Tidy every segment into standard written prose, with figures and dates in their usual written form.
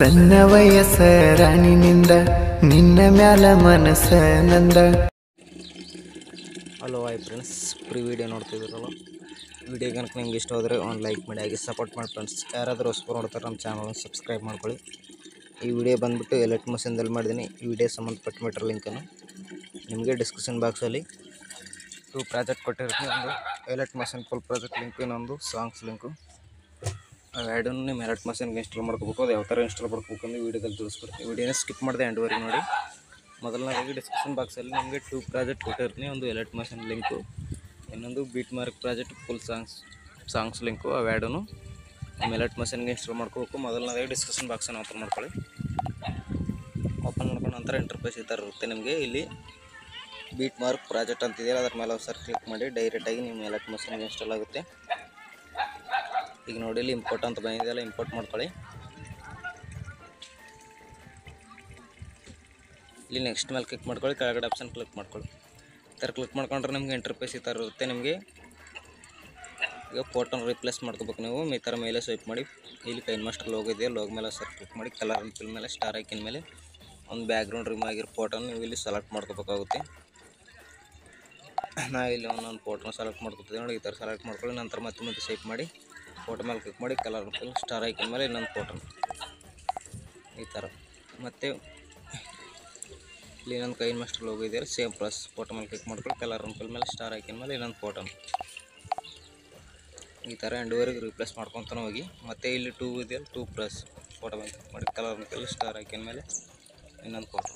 ಸಣ್ಣ ವಯಸ್ಸ ರಾಣಿನಿಂದ ನಿನ್ನ ಮ್ಯಾಲ ಮನಸ್ಸ ನಂದ. Hello hi friends, free video ನೋಡ್ತಿದ್ದೀರಲ್ಲ, ವಿಡಿಯೋ ಕనుక ನಿಮ್ಗೆ ಇಷ್ಟ ಹೋದರೆ ಒಂದು ಲೈಕ್ ಮಾಡಿ, ಹಾಗೆ ಸಪೋರ್ಟ್ ಮಾಡಿ ಫ್ರೆಂಡ್ಸ್. ಯಾರಾದರೂ ಹೊಸಬರು ನೋಡ್ತಾರೆ ನಮ್ಮ ಚಾನಲ್ನ ಸಬ್ಸ್ಕ್ರೈಬ್ ಮಾಡ್ಕೊಳ್ಳಿ. ಈ ವಿಡಿಯೋ ಬಂದುಬಿಟ್ಟು ಎಲೆಕ್ಟ್ ಮಷೀನ್ದಲ್ಲಿ ಮಾಡಿದ್ದೀನಿ. ಈ ವಿಡಿಯೋ ಸಂಬಂಧಪಟ್ಟ ಮೆಟೀರಿಯಲ್ ಲಿಂಕನ್ನು ನಿಮಗೆ ಡಿಸ್ಕ್ರಿಪ್ಷನ್ ಬಾಕ್ಸಲ್ಲಿ 2 ಪ್ರಾಜೆಕ್ಟ್ ಕೊಟ್ಟಿರ್ತೀನಿ. ಒಂದು elect machine full project link, ಇನ್ನೊಂದು ಸಾಂಗ್ಸ್ ಲಿಂಕು. ಅವೆರಡನ್ನು ನಿಮ್ಮ ಎಲೆಕ್ಟ್ ಮಷೀನ್ಗೆ ಇನ್ಸ್ಟಾಲ್ ಮಾಡ್ಕೋಬೇಕು. ಅದು ಯಾವ ಥರ ಇನ್ಸ್ಟಾಲ್ ಮಾಡ್ಕೋಬೇಕು ಅಂತ ವೀಡಿಯೋದಲ್ಲಿ ತಿಳಿಸ್ಕೊಡ್ತೀನಿ. ವೀಡಿಯೋನ ಸ್ಕಿಪ್ ಮಾಡಿದೆ ಎಂಡ್ವರೆಗೆ ನೋಡಿ. ಮೊದಲನೇದಾಗಿ ಡಿಸ್ಕ್ರಿಪ್ಷನ್ ಬಾಕ್ಸಲ್ಲಿ ನಿಮಗೆ 2 ಪ್ರಾಜೆಕ್ಟ್ ಕೊಟ್ಟಿರ್ತೀನಿ. ಒಂದು ಎಲೆಕ್ಟ್ ಮಷೀನ್ ಲಿಂಕು, ಇನ್ನೊಂದು beet mark project full songs link. ಅವೆರಡೂ ನಿಮ್ಮ ಎಲೆಕ್ಟ್ ಮಷೀನ್ಗೆ ಇನ್ಸ್ಟಾಲ್ ಮಾಡ್ಕೋಬೇಕು. ಮೊದಲನೇದಾಗಿ ಡಿಸ್ಕ್ರಿಪ್ಷನ್ ಬಾಕ್ಸನ್ನು ಓಪನ್ ಮಾಡ್ಕೊಳ್ಳಿ. ಓಪನ್ ಮಾಡ್ಕೊಂಡು ನಂತರ ಇಂಟರ್ಫೇಸ್ ಈ ಥರ ಇರುತ್ತೆ. ನಿಮಗೆ ಇಲ್ಲಿ ಬೀಟ್ ಮಾರ್ಕ್ ಪ್ರಾಜೆಕ್ಟ್ ಅಂತಿದೆಯಲ್ಲ, ಅದ್ರ ಮೇಲೆ ಸರ್ ಕ್ಲಿಕ್ ಮಾಡಿ ಡೈರೆಕ್ಟಾಗಿ ನಿಮ್ಮ ಎಲೆಕ್ಟ್ ಮಷೀನ್ಗೆ ಇನ್ಸ್ಟಾಲ್ ಆಗುತ್ತೆ. ಈಗ ನೋಡಿ, ಇಲ್ಲಿ ಇಂಪೋರ್ಟ್ ಅಂತ ಬಂದಿದೆಯಲ್ಲ, ಇಂಪೋರ್ಟ್ ಮಾಡ್ಕೊಳ್ಳಿ. ಇಲ್ಲಿ ನೆಕ್ಸ್ಟ್ ಮೇಲೆ ಕ್ಲಿಕ್ ಮಾಡ್ಕೊಳ್ಳಿ, ಕೆಳಗಡೆ ಆಪ್ಷನ್ ಕ್ಲಿಕ್ ಮಾಡ್ಕೊಳ್ಳಿ. ಈ ಥರ ಕ್ಲಿಕ್ ಮಾಡ್ಕೊಂಡ್ರೆ ನಿಮಗೆ ಇಂಟರ್ಫೇಸ್ ಈ ಥರ ಇರುತ್ತೆ. ನಿಮಗೆ ಈಗ ಫೋಟೋನ ರಿಪ್ಲೇಸ್ ಮಾಡ್ಕೋಬೇಕು. ನೀವು ಈ ಥರ ಮೇಲೆ ಸ್ವೈಪ್ ಮಾಡಿ, ಇಲ್ಲಿ ಕೈನ್ ಮಾಸ್ಟರ್ ಲೋಗೋ ಇದೆಯಾ, ಲೋಗೋ ಮೇಲೆ ಸರ್ ಕ್ಲಿಕ್ ಮಾಡಿ, ಕಲರ್ ಅಂತ ಫಿಲ್ ಮೇಲೆ ಸ್ಟಾರ್ ಐಕಿನ ಮೇಲೆ ಒಂದು ಬ್ಯಾಕ್ಗ್ರೌಂಡ್ ರಿಮೂವ್ ಆಗಿರೋ ಫೋಟೋನ ನೀವು ಇಲ್ಲಿ ಸೆಲೆಕ್ಟ್ ಮಾಡ್ಕೋಬೇಕಾಗುತ್ತೆ. ನಾ ಇಲ್ಲಿ ಒಂದೊಂದು ಫೋಟೋನ ಸೆಲೆಕ್ಟ್ ಮಾಡ್ಕೊತಿದ್ದೆ ನೋಡಿ. ಈ ಥರ ಸೆಲೆಕ್ಟ್ ಮಾಡ್ಕೊಳ್ಳಿ. ನಂತರ ಮತ್ತೆ ಸ್ವೈಪ್ ಮಾಡಿ ಫೋಟೋ ಮೇಲೆ ಕ್ಲಿಕ್ ಮಾಡಿ, ಕಲರ್ ಫಿಲ್ ಸ್ಟಾರ್ ಐಕಿನ ಮೇಲೆ ಇನ್ನೊಂದು ಫೋಟೋನ ಈ ಥರ. ಮತ್ತು ಇಲ್ಲಿ ಇನ್ನೊಂದು ಕೈನ್ ಮಾಸ್ಟರ್ ಲೋಗೋ ಇದೆಯಲ್ಲ, ಸೇಮ್ ಪ್ಲಸ್ ಫೋಟೋ ಮೇಲೆ ಕ್ಲಿಕ್ ಮಾಡ್ಕೊಳ್ಳಿ, ಕಲರ್ ಫಿಲ್ ಮೇಲೆ ಸ್ಟಾರ್ ಐಕಿನ ಮೇಲೆ ಇನ್ನೊಂದು ಫೋಟೋನ ಈ ಥರ ಎಂಡ್ವರೆಗೆ ರಿಪ್ಲೇಸ್ ಮಾಡ್ಕೊತಾನೆ ಹೋಗಿ. ಮತ್ತು ಇಲ್ಲಿ 2 ಇದೆಯಲ್ಲ, 2 ಪ್ಲಸ್ ಫೋಟೋ ಮೇಲೆ ಕ್ಲಿಕ್ ಮಾಡಿ, ಕಲರ್ ಫಿಲ್ ಸ್ಟಾರ್ ಐಕಿನ ಮೇಲೆ ಇನ್ನೊಂದು ಫೋಟೋ.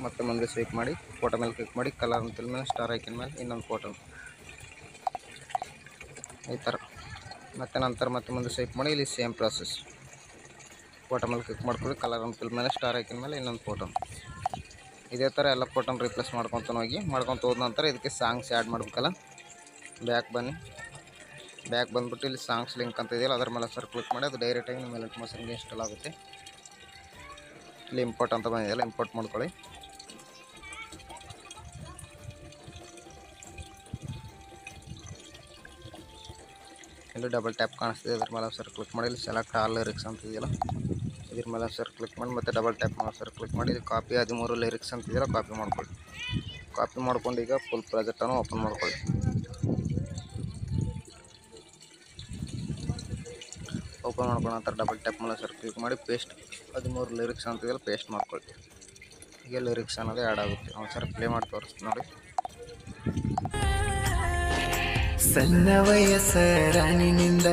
ಮತ್ತೆ ಮುಂದೆ ಸ್ವೈಪ್ ಮಾಡಿ ಫೋಟೋ ಮೇಲೆ ಕ್ಲಿಕ್ ಮಾಡಿ, ಕಲರ್ ಫಿಲ್ ಮೇಲೆ ಸ್ಟಾರ್ ಐಕಿನ ಮೇಲೆ ಇನ್ನೊಂದು ಫೋಟೋ ಈ ಥರ. ಮತ್ತು ನಂತರ ಮತ್ತೆ ಮುಂದೆ ಸ್ವೈಪ್ ಮಾಡಿ, ಇಲ್ಲಿ ಸೇಮ್ ಪ್ರಾಸೆಸ್ ಫೋಟೋ ಮೇಲೆ ಕ್ಲಿಕ್ ಮಾಡ್ಕೊಳ್ಳಿ, ಕಲರ್ ಫಿಲ್ ಮೇಲೆ ಸ್ಟಾರ್ ಐಕಿನ ಮೇಲೆ ಇನ್ನೊಂದು ಫೋಟೋ. ಇದೇ ಥರ ಎಲ್ಲ ಫೋಟೋನ ರಿಪ್ಲೇಸ್ ಮಾಡ್ಕೊತಾನೆ ಹೋಗಿ. ಮಾಡ್ಕೊತ ಹೋದ ನಂತರ ಇದಕ್ಕೆ ಸಾಂಗ್ಸ್ ಆ್ಯಡ್ ಮಾಡಬೇಕಲ್ಲ, ಬ್ಯಾಕ್ ಬನ್ನಿ. ಬ್ಯಾಕ್ ಬಂದುಬಿಟ್ಟು ಇಲ್ಲಿ ಸಾಂಗ್ಸ್ ಲಿಂಕ್ ಅಂತ ಇದೆಯಲ್ಲ, ಅದರ ಮೇಲೆ ಸರ್ ಕ್ಲಿಕ್ ಮಾಡಿ, ಅದು ಡೈರೆಕ್ಟಾಗಿ ನಿಮ್ಮ ಎಲೆಕ್ಟ್ ಮಷೀನ್ಗೆ ಇನ್ಸ್ಟಾಲ್ ಆಗುತ್ತೆ. ಇಲ್ಲಿ ಇಂಪೋರ್ಟ್ ಅಂತ ಬಂದಿದೆಯಲ್ಲ, ಇಂಪೋರ್ಟ್ ಮಾಡ್ಕೊಳ್ಳಿ. ಇಲ್ಲಿ ಡಬಲ್ ಟ್ಯಾಪ್ ಕಾಣಿಸ್ತಿದೆ, ಇದ್ರ ಮೇಲೆ ಸರ್ ಕ್ಲಿಕ್ ಮಾಡಿ, ಇಲ್ಲಿ ಸೆಲೆಕ್ಟ್ ಆಲ್ ಲಿರಿಕ್ಸ್ ಅಂತ ಇದೆಯಲ್ಲ, ಇದ್ರ ಮೇಲೆ ಸರ್ ಕ್ಲಿಕ್ ಮಾಡಿ, ಮತ್ತು ಡಬಲ್ ಟ್ಯಾಪ್ ಮೇಲೆ ಸರ್ ಕ್ಲಿಕ್ ಮಾಡಿ, ಇಲ್ಲಿ ಕಾಪಿ 13 ಲಿರಿಕ್ಸ್ ಅಂತ ಇದೆಯಲ್ಲ, ಕಾಪಿ ಮಾಡ್ಕೊಳ್ಳಿ. ಕಾಪಿ ಮಾಡ್ಕೊಂಡು ಈಗ ಫುಲ್ ಪ್ರಾಜೆಕ್ಟನ್ನು ಓಪನ್ ಮಾಡ್ಕೊಳ್ಳಿ. ಓಪನ್ ಮಾಡ್ಕೊಂಡು ನಂತರ ಡಬಲ್ ಟ್ಯಾಪ್ ಮೇಲೆ ಸರ್ ಕ್ಲಿಕ್ ಮಾಡಿ, ಪೇಸ್ಟ್ 13 ಲಿರಿಕ್ಸ್ ಅಂತ ಇದೆಯಲ್ಲ, ಪೇಸ್ಟ್ ಮಾಡ್ಕೊಳ್ಳಿ. ಈಗ ಲಿರಿಕ್ಸ್ ಅನ್ನೋದು ಆ್ಯಡ್ ಆಗುತ್ತೆ. ಒಂದು ಸರ್ ಪ್ಲೇ ಮಾಡಿ ತೋರಿಸ್ತೀನಿ ನೋಡಿ. ಸಣ್ಣ ವಯಸ್ಸ ರಾಣಿನಿಂದ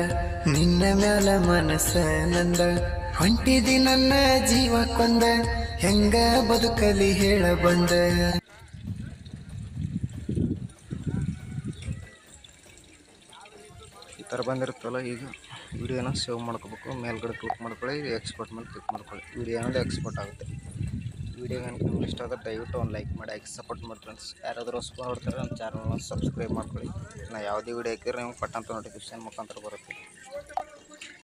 ನಿನ್ನ ಮ್ಯಾಲ ಮನಸ್ಸ ನಂದ. ಹೊಂಟಿದಿ ನನ್ನ ಜೀವ ಕೊಂದ, ಹೆಂಗ ಬದುಕಲಿ ಹೇಳ ಬಂದ. ಈ ಥರ ಬಂದಿರುತ್ತಲ್ಲ, ಈಗ ವಿಡಿಯೋನ ಸೇವ್ ಮಾಡ್ಕೋಬೇಕು. ಮೇಲ್ಗಡೆ ಕ್ಲಿಕ್ ಮಾಡ್ಕೊಳ್ಳಿ, ಎಕ್ಸ್ಪೋರ್ಟ್ ಮೇಲೆ ಕ್ಲಿಕ್ ಮಾಡ್ಕೊಳ್ಳಿ. ವಿಡಿಯೋ ಅನ್ನೋದು ಎಕ್ಸ್ಪೋರ್ಟ್ ಆಗುತ್ತೆ. ವಿಡಿಯೋ ನಿಮ್ಗೆ ಇಷ್ಟ ಆದರೆ ದಯವಿಟ್ಟು ಒಂದು ಲೈಕ್ ಮಾಡಿ, ಹಾಕಿ ಸಪೋರ್ಟ್ ಮಾಡಿ ಫ್ರೆಂಡ್ಸ್. ಯಾರಾದರೂ ಹೊಸಬರು ನೋಡ್ತಾರೆ ನಮ್ಮ ಚಾನಲ್ನ ಸಬ್ಸ್ಕ್ರೈಬ್ ಮಾಡ್ಕೊಳ್ಳಿ. ನಾ ಯಾವುದೇ ವಿಡಿಯೋ ಹಾಕಿದ್ರೆ ನಿಮ್ಗೆ ಪಟ್ಟಂತ ನೋಟಿಫಿಕೇಶನ್ ಮುಖಾಂತರ ಬರುತ್ತೆ.